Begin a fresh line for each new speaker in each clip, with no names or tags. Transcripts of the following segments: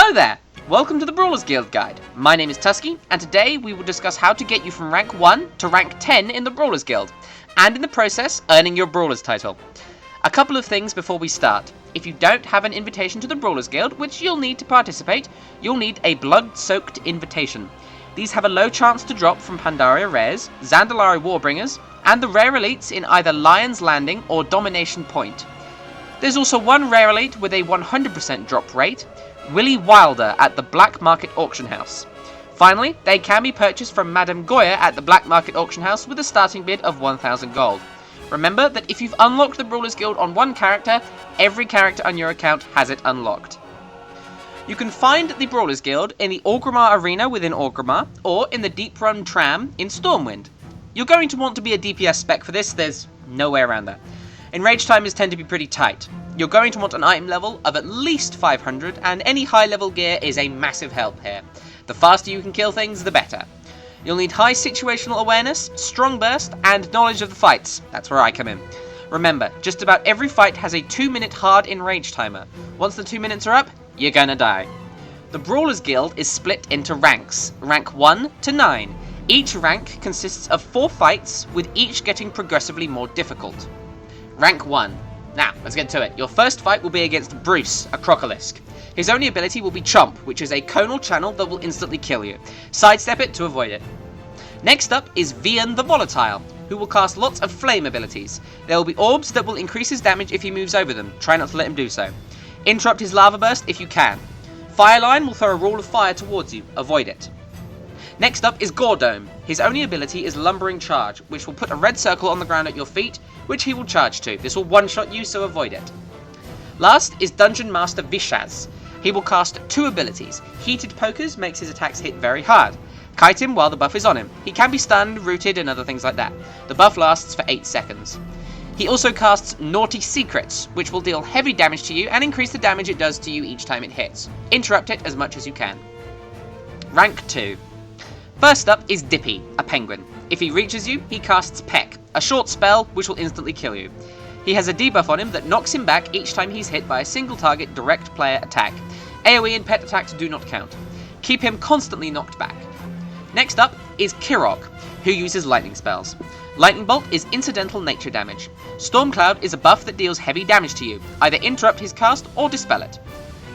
Hello there! Welcome to the Brawlers Guild Guide. My name is Tuskeh, and today we will discuss how to get you from rank 1 to rank 10 in the Brawlers Guild, and in the process, earning your Brawlers title. A couple of things before we start. If you don't have an invitation to the Brawlers Guild, which you'll need to participate, you'll need a blood-soaked invitation. These have a low chance to drop from Pandaria Rares, Zandalari Warbringers, and the rare elites in either Lion's Landing or Domination Point. There's also one rare elite with a 100% drop rate, Willy Wilder at the Black Market Auction House. Finally, they can be purchased from Madame Goya at the Black Market Auction House with a starting bid of 1000 gold. Remember that if you've unlocked the Brawlers Guild on one character, every character on your account has it unlocked. You can find the Brawlers Guild in the Orgrimmar Arena within Orgrimmar, or in the Deep Run Tram in Stormwind. You're going to want to be a DPS spec for this, there's no way around that. Enrage timers tend to be pretty tight. You're going to want an item level of at least 500, and any high level gear is a massive help here. The faster you can kill things, the better. You'll need high situational awareness, strong burst, and knowledge of the fights. That's where I come in. Remember, just about every fight has a 2-minute hard enrage timer. Once the 2 minutes are up, you're gonna die. The Brawlers Guild is split into ranks, rank 1 to 9. Each rank consists of 4 fights, with each getting progressively more difficult. Rank 1. Now, let's get to it. Your first fight will be against Bruce, a Crocolisk. His only ability will be Chomp, which is a conal channel that will instantly kill you. Sidestep it to avoid it. Next up is Vian the Volatile, who will cast lots of flame abilities. There will be orbs that will increase his damage if he moves over them. Try not to let him do so. Interrupt his lava burst if you can. Fireline will throw a wall of fire towards you. Avoid it. Next up is Gordome. His only ability is Lumbering Charge, which will put a red circle on the ground at your feet, which he will charge to. This will one-shot you, so avoid it. Last is Dungeon Master Vishaz. He will cast 2 abilities. Heated Pokers makes his attacks hit very hard. Kite him while the buff is on him. He can be stunned, rooted, and other things like that. The buff lasts for 8 seconds. He also casts Naughty Secrets, which will deal heavy damage to you and increase the damage it does to you each time it hits. Interrupt it as much as you can. Rank 2. First up is Dippy, a penguin. If he reaches you, he casts Peck, a short spell which will instantly kill you. He has a debuff on him that knocks him back each time he's hit by a single target direct player attack. AoE and pet attacks do not count. Keep him constantly knocked back. Next up is Kirok, who uses lightning spells. Lightning Bolt is incidental nature damage. Storm Cloud is a buff that deals heavy damage to you. Either interrupt his cast or dispel it.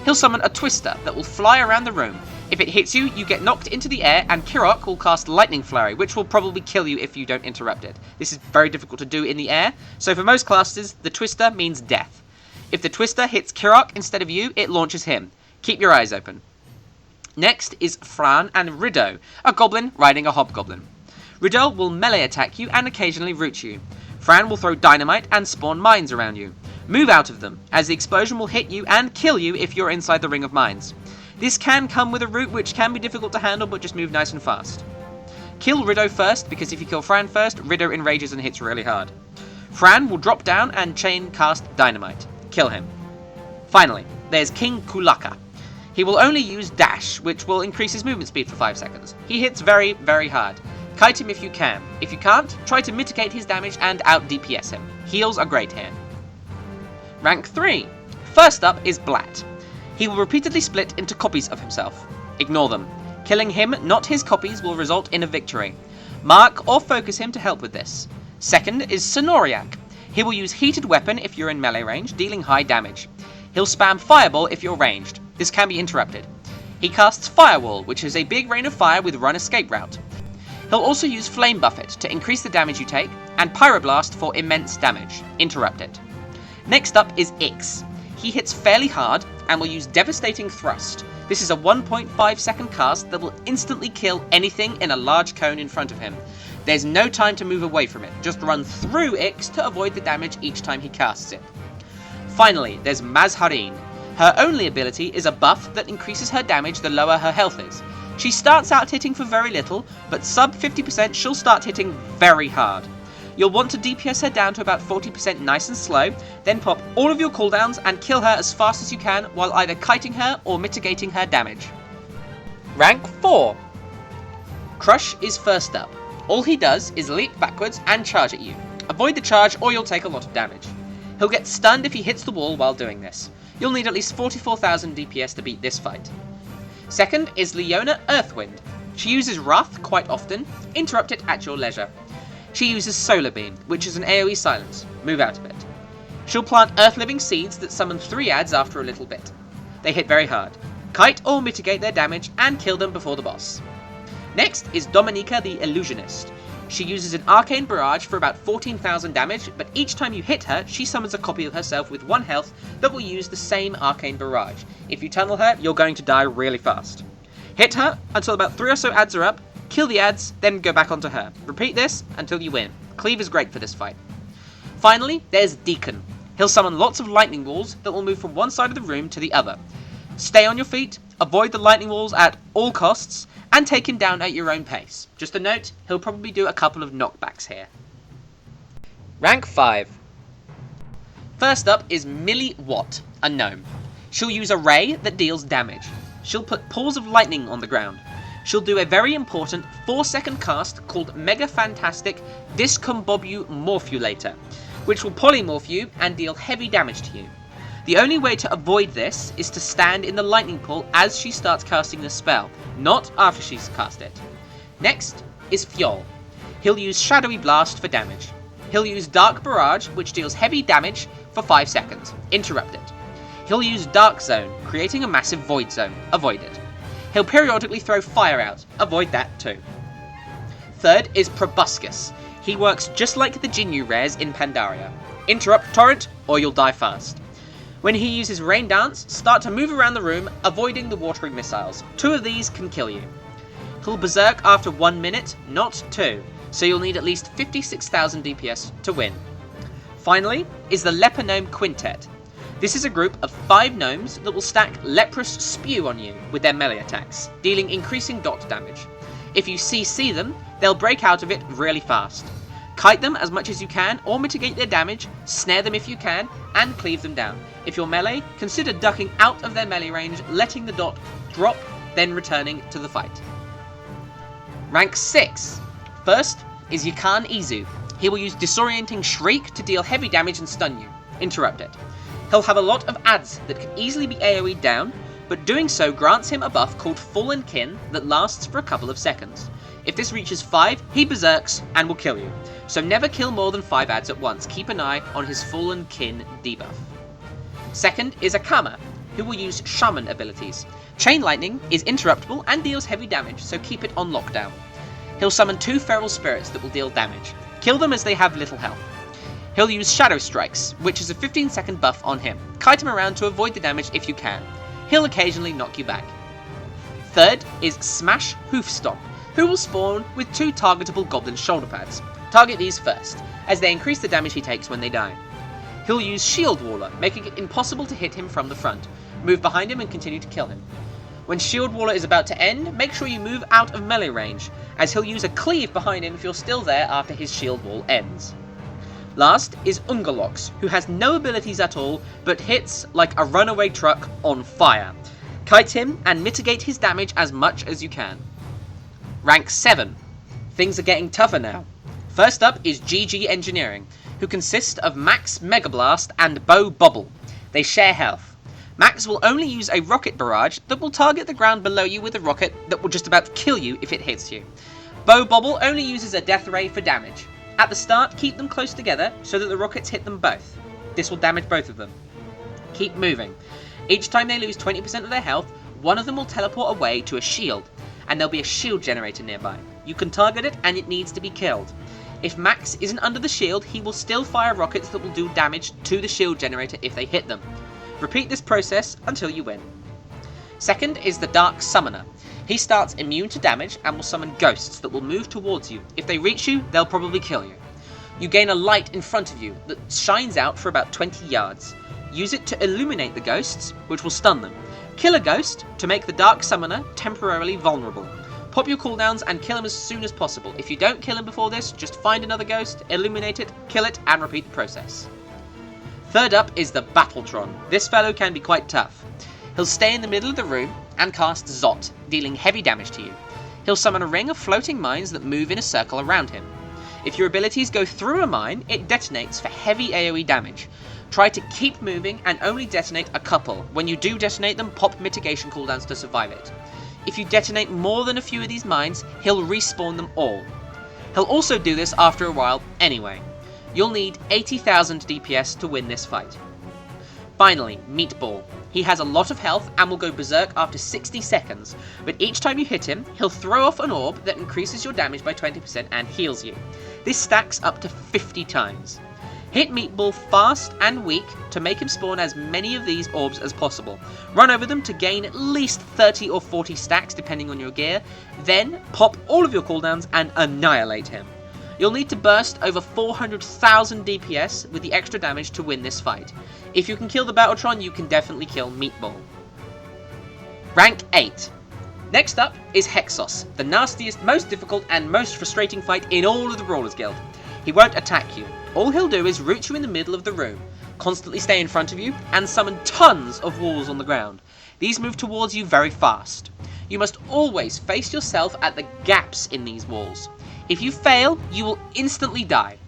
He'll summon a Twister that will fly around the room. If it hits you, you get knocked into the air, and Kirok will cast Lightning Flurry, which will probably kill you if you don't interrupt it. This is very difficult to do in the air, so for most classes, the Twister means death. If the Twister hits Kirok instead of you, it launches him. Keep your eyes open. Next is Fran and Rido, a goblin riding a hobgoblin. Rido will melee attack you and occasionally root you. Fran will throw dynamite and spawn mines around you. Move out of them, as the explosion will hit you and kill you if you're inside the ring of mines. This can come with a root which can be difficult to handle, but just move nice and fast. Kill Rido first, because if you kill Fran first, Rido enrages and hits really hard. Fran will drop down and chain cast dynamite. Kill him. Finally, there's King Kulaka. He will only use Dash, which will increase his movement speed for 5 seconds. He hits very, very hard. Kite him if you can. If you can't, try to mitigate his damage and out-DPS him. Heals are great here. Rank 3. First up is Blatt. He will repeatedly split into copies of himself. Ignore them. Killing him, not his copies, will result in a victory. Mark or focus him to help with this. Second is Sonoriac. He will use Heated Weapon if you're in melee range, dealing high damage. He'll spam Fireball if you're ranged. This can be interrupted. He casts Firewall, which is a big rain of fire with run escape route. He'll also use Flame Buffet to increase the damage you take, and Pyroblast for immense damage. Interrupt it. Next up is Ix. He hits fairly hard and will use Devastating Thrust. This is a 1.5 second cast that will instantly kill anything in a large cone in front of him. There's no time to move away from it, just run through Ix to avoid the damage each time he casts it. Finally, there's Mazharine. Her only ability is a buff that increases her damage the lower her health is. She starts out hitting for very little, but sub 50% she'll start hitting very hard. You'll want to DPS her down to about 40% nice and slow, then pop all of your cooldowns and kill her as fast as you can while either kiting her or mitigating her damage. Rank 4. Crush is first up. All he does is leap backwards and charge at you. Avoid the charge or you'll take a lot of damage. He'll get stunned if he hits the wall while doing this. You'll need at least 44,000 DPS to beat this fight. Second is Leona Earthwind. She uses Wrath quite often, interrupt it at your leisure. She uses Solar Beam, which is an AoE silence, move out of it. She'll plant Earth-living seeds that summon 3 adds after a little bit. They hit very hard. Kite or mitigate their damage and kill them before the boss. Next is Dominica the Illusionist. She uses an Arcane Barrage for about 14,000 damage, but each time you hit her, she summons a copy of herself with 1 health that will use the same Arcane Barrage. If you tunnel her, you're going to die really fast. Hit her until about 3 or so adds are up, kill the adds, then go back onto her. Repeat this until you win. Cleave is great for this fight. Finally, there's Deacon. He'll summon lots of lightning walls that will move from one side of the room to the other. Stay on your feet, avoid the lightning walls at all costs, and take him down at your own pace. Just a note, he'll probably do a couple of knockbacks here. Rank 5. First up is Millie Watt, a gnome. She'll use a ray that deals damage. She'll put pools of lightning on the ground. She'll do a very important 4-second cast called Mega Fantastic Discombobulate, which will polymorph you and deal heavy damage to you. The only way to avoid this is to stand in the lightning pool as she starts casting the spell, not after she's cast it. Next is Fjol. He'll use Shadowy Blast for damage. He'll use Dark Barrage, which deals heavy damage for 5 seconds. Interrupt it. He'll use Dark Zone, creating a massive void zone. Avoid it. He'll periodically throw fire out. Avoid that too. Third is Proboscis. He works just like the Jinyu rares in Pandaria. Interrupt Torrent or you'll die fast. When he uses Rain Dance, start to move around the room, avoiding the watering missiles. 2 of these can kill you. He'll Berserk after 1 minute, not 2, so you'll need at least 56,000 DPS to win. Finally is the Leper Gnome Quintet. This is a group of 5 gnomes that will stack Leprous Spew on you with their melee attacks, dealing increasing dot damage. If you CC them, they'll break out of it really fast. Kite them as much as you can, or mitigate their damage, snare them if you can, and cleave them down. If you're melee, consider ducking out of their melee range, letting the dot drop, then returning to the fight. Rank 6. First is Yakan Izu. He will use Disorienting Shriek to deal heavy damage and stun you. Interrupt it. He'll have a lot of adds that can easily be AoE'd down, but doing so grants him a buff called Fallen Kin that lasts for a couple of seconds. If this reaches 5, he berserks and will kill you. So never kill more than 5 adds at once. Keep an eye on his Fallen Kin debuff. Second is Akama, who will use Shaman abilities. Chain Lightning is interruptible and deals heavy damage, so keep it on lockdown. He'll summon 2 Feral Spirits that will deal damage. Kill them as they have little health. He'll use Shadow Strikes, which is a 15-second buff on him. Kite him around to avoid the damage if you can. He'll occasionally knock you back. Third is Smash Hoofstomp, who will spawn with 2 targetable Goblin Shoulder Pads. Target these first, as they increase the damage he takes when they die. He'll use Shield Waller, making it impossible to hit him from the front. Move behind him and continue to kill him. When Shield Waller is about to end, make sure you move out of melee range, as he'll use a cleave behind him if you're still there after his shield wall ends. Last is Ungolox, who has no abilities at all, but hits like a runaway truck on fire. Kite him and mitigate his damage as much as you can. Rank 7. Things are getting tougher now. First up is GG Engineering, who consist of Max Megablast and Bo Bobble. They share health. Max will only use a rocket barrage that will target the ground below you with a rocket that will just about kill you if it hits you. Bo Bobble only uses a death ray for damage. At the start, keep them close together so that the rockets hit them both. This will damage both of them. Keep moving. Each time they lose 20% of their health, one of them will teleport away to a shield, and there'll be a shield generator nearby. You can target it and it needs to be killed. If Max isn't under the shield, he will still fire rockets that will do damage to the shield generator if they hit them. Repeat this process until you win. Second is the Dark Summoner. He starts immune to damage and will summon ghosts that will move towards you. If they reach you, they'll probably kill you. You gain a light in front of you that shines out for about 20 yards. Use it to illuminate the ghosts, which will stun them. Kill a ghost to make the Dark Summoner temporarily vulnerable. Pop your cooldowns and kill him as soon as possible. If you don't kill him before this, just find another ghost, illuminate it, kill it, and repeat the process. Third up is the Battletron. This fellow can be quite tough. He'll stay in the middle of the room and cast Zot, dealing heavy damage to you. He'll summon a ring of floating mines that move in a circle around him. If your abilities go through a mine, it detonates for heavy AoE damage. Try to keep moving and only detonate a couple. When you do detonate them, pop mitigation cooldowns to survive it. if you detonate more than a few of these mines, he'll respawn them all. He'll also do this after a while anyway. You'll need 80,000 DPS to win this fight. Finally, Meatball. He has a lot of health and will go berserk after 60 seconds, but each time you hit him, he'll throw off an orb that increases your damage by 20% and heals you. This stacks up to 50 times. Hit Meatball fast and weak to make him spawn as many of these orbs as possible. Run over them to gain at least 30 or 40 stacks depending on your gear, then pop all of your cooldowns and annihilate him. You'll need to burst over 400,000 DPS with the extra damage to win this fight. If you can kill the Battletron, you can definitely kill Meatball. Rank 8. Next up is Hexos, the nastiest, most difficult and most frustrating fight in all of the Brawlers Guild. He won't attack you. All he'll do is root you in the middle of the room, constantly stay in front of you, and summon tons of walls on the ground. These move towards you very fast. You must always face yourself at the gaps in these walls. If you fail, you will instantly die.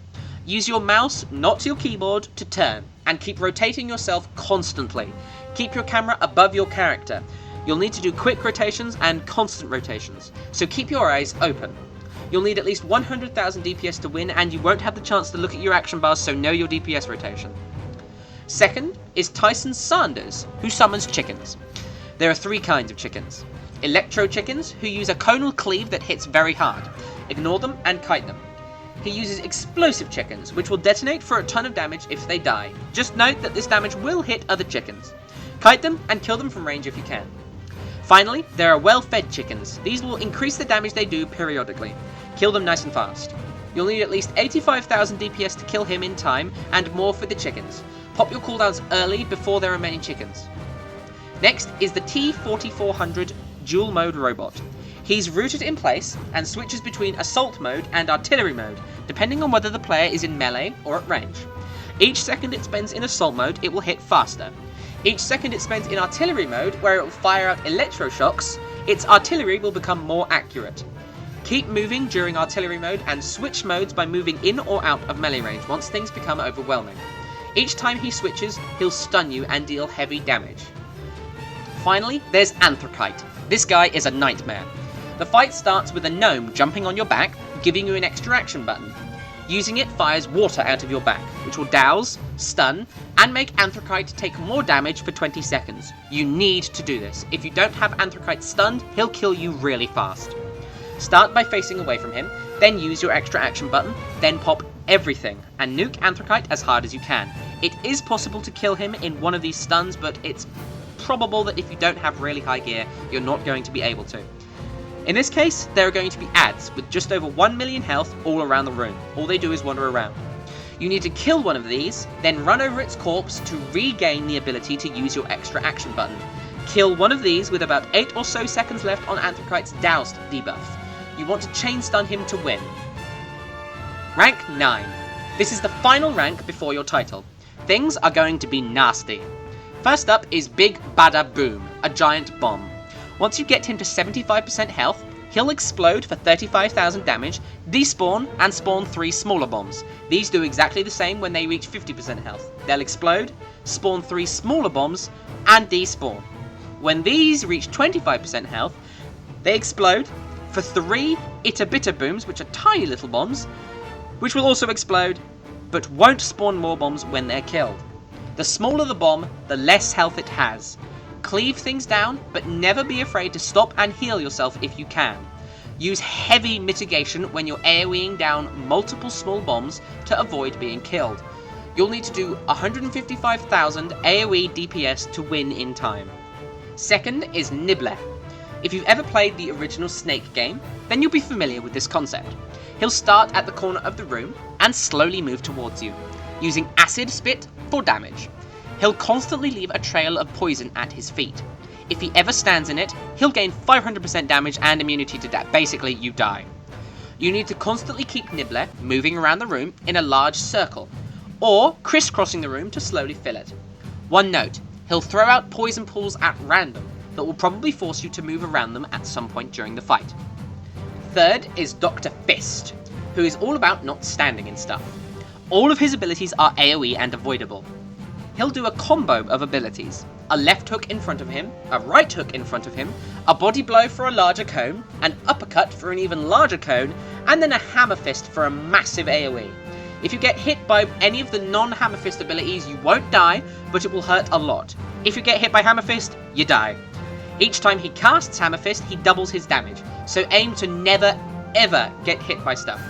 Use your mouse, not your keyboard, to turn, and keep rotating yourself constantly. Keep your camera above your character. You'll need to do quick rotations and constant rotations, so keep your eyes open. You'll need at least 100,000 DPS to win, and you won't have the chance to look at your action bars, so know your DPS rotation. Second is Tyson Sanders, who summons chickens. There are 3 kinds of chickens. Electro chickens, who use a conal cleave that hits very hard. Ignore them and kite them. He uses explosive chickens, which will detonate for a ton of damage if they die. Just note that this damage will hit other chickens. Kite them and kill them from range if you can. Finally, there are well-fed chickens. These will increase the damage they do periodically. Kill them nice and fast. You'll need at least 85,000 DPS to kill him in time, and more for the chickens. Pop your cooldowns early before there are many chickens. Next is the T-4400 dual mode robot. He's rooted in place and switches between assault mode and artillery mode, depending on whether the player is in melee or at range. Each second it spends in assault mode, it will hit faster. Each second it spends in artillery mode, where it will fire out electroshocks, its artillery will become more accurate. Keep moving during artillery mode and switch modes by moving in or out of melee range once things become overwhelming. Each time he switches, he'll stun you and deal heavy damage. Finally, there's Anthracite. This guy is a nightmare. The fight starts with a gnome jumping on your back, giving you an extra action button. Using it fires water out of your back, which will douse, stun, and make Anthracite take more damage for 20 seconds. You need to do this. If you don't have Anthracite stunned, he'll kill you really fast. Start by facing away from him, then use your extra action button, then pop everything, and nuke Anthracite as hard as you can. It is possible to kill him in one of these stuns, but it's probable that if you don't have really high gear, you're not going to be able to. In this case, there are going to be ads with just over 1 million health all around the room. All they do is wander around. You need to kill one of these, then run over its corpse to regain the ability to use your extra action button. Kill one of these with about 8 or so seconds left on Anthracite's doused debuff. You want to chain stun him to win. Rank 9. This is the final rank before your title. Things are going to be nasty. First up is Big Bada Boom, a giant bomb. Once you get him to 75% health, he'll explode for 35,000 damage, despawn, and spawn 3 smaller bombs. These do exactly the same when they reach 50% health. They'll explode, spawn 3 smaller bombs, and despawn. When these reach 25% health, they explode for 3 Itta Bitta Booms, which are tiny little bombs, which will also explode, but won't spawn more bombs when they're killed. The smaller the bomb, the less health it has. Cleave things down, but never be afraid to stop and heal yourself if you can. Use heavy mitigation when you're AoEing down multiple small bombs to avoid being killed. You'll need to do 155,000 AoE DPS to win in time. Second is Nibbler. If you've ever played the original Snake game, then you'll be familiar with this concept. He'll start at the corner of the room and slowly move towards you, using acid spit for damage. He'll constantly leave a trail of poison at his feet. If he ever stands in it, he'll gain 500% damage and immunity to death. Basically, you die. You need to constantly keep Nibbler moving around the room in a large circle, or crisscrossing the room to slowly fill it. One note, he'll throw out poison pools at random that will probably force you to move around them at some point during the fight. Third is Dr. Fist, who is all about not standing in stuff. All of his abilities are AoE and avoidable. he'll do a combo of abilities. A left hook in front of him, a right hook in front of him, a body blow for a larger cone, an uppercut for an even larger cone, and then a hammer fist for a massive AoE. If you get hit by any of the non-hammer fist abilities, you won't die, but it will hurt a lot. If you get hit by hammer fist, you die. Each time he casts hammer fist, he doubles his damage, so aim to never ever get hit by stuff.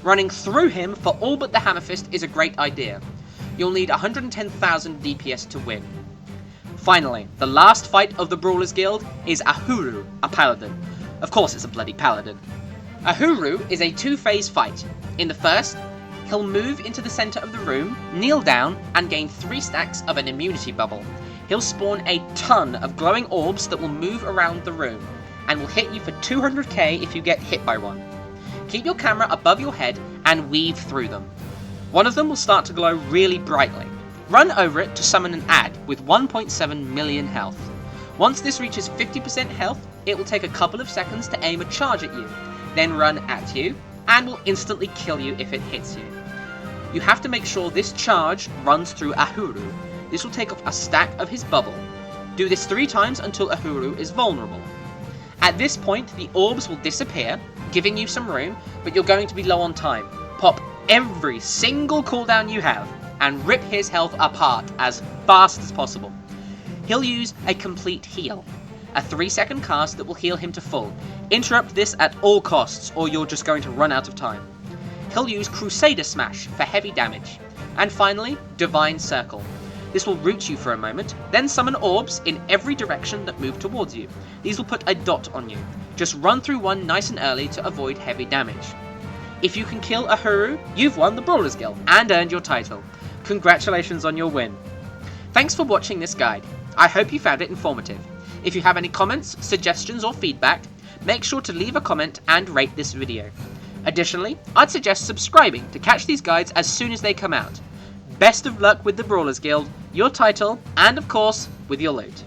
Running through him for all but the hammer fist is a great idea. You'll need 110,000 DPS to win. Finally, the last fight of the Brawlers Guild is Ahuru, a paladin. Of course it's a bloody paladin. Ahuru is a two-phase fight. In the first, he'll move into the centre of the room, kneel down, and gain 3 stacks of an immunity bubble. He'll spawn a ton of glowing orbs that will move around the room, and will hit you for 200k if you get hit by one. Keep your camera above your head and weave through them. One of them will start to glow really brightly. Run over it to summon an ad with 1.7 million health. Once this reaches 50% health, it will take a couple of seconds to aim a charge at you, then run at you, and will instantly kill you if it hits you. You have to make sure this charge runs through Ahuru. This will take off a stack of his bubble. Do this 3 times until Ahuru is vulnerable. At this point, the orbs will disappear, giving you some room, but you're going to be low on time. Pop every single cooldown you have, and rip his health apart as fast as possible. He'll use a complete heal, a 3-second cast that will heal him to full. Interrupt this at all costs, or you're just going to run out of time. He'll use Crusader Smash for heavy damage. And finally, Divine Circle. This will root you for a moment, then summon orbs in every direction that move towards you. These will put a dot on you. Just run through one nice and early to avoid heavy damage. If you can kill Ahuru, you've won the Brawlers Guild and earned your title. Congratulations on your win. Thanks for watching this guide. I hope you found it informative. If you have any comments, suggestions or feedback, make sure to leave a comment and rate this video. Additionally, I'd suggest subscribing to catch these guides as soon as they come out. Best of luck with the Brawlers Guild, your title, and of course, with your loot.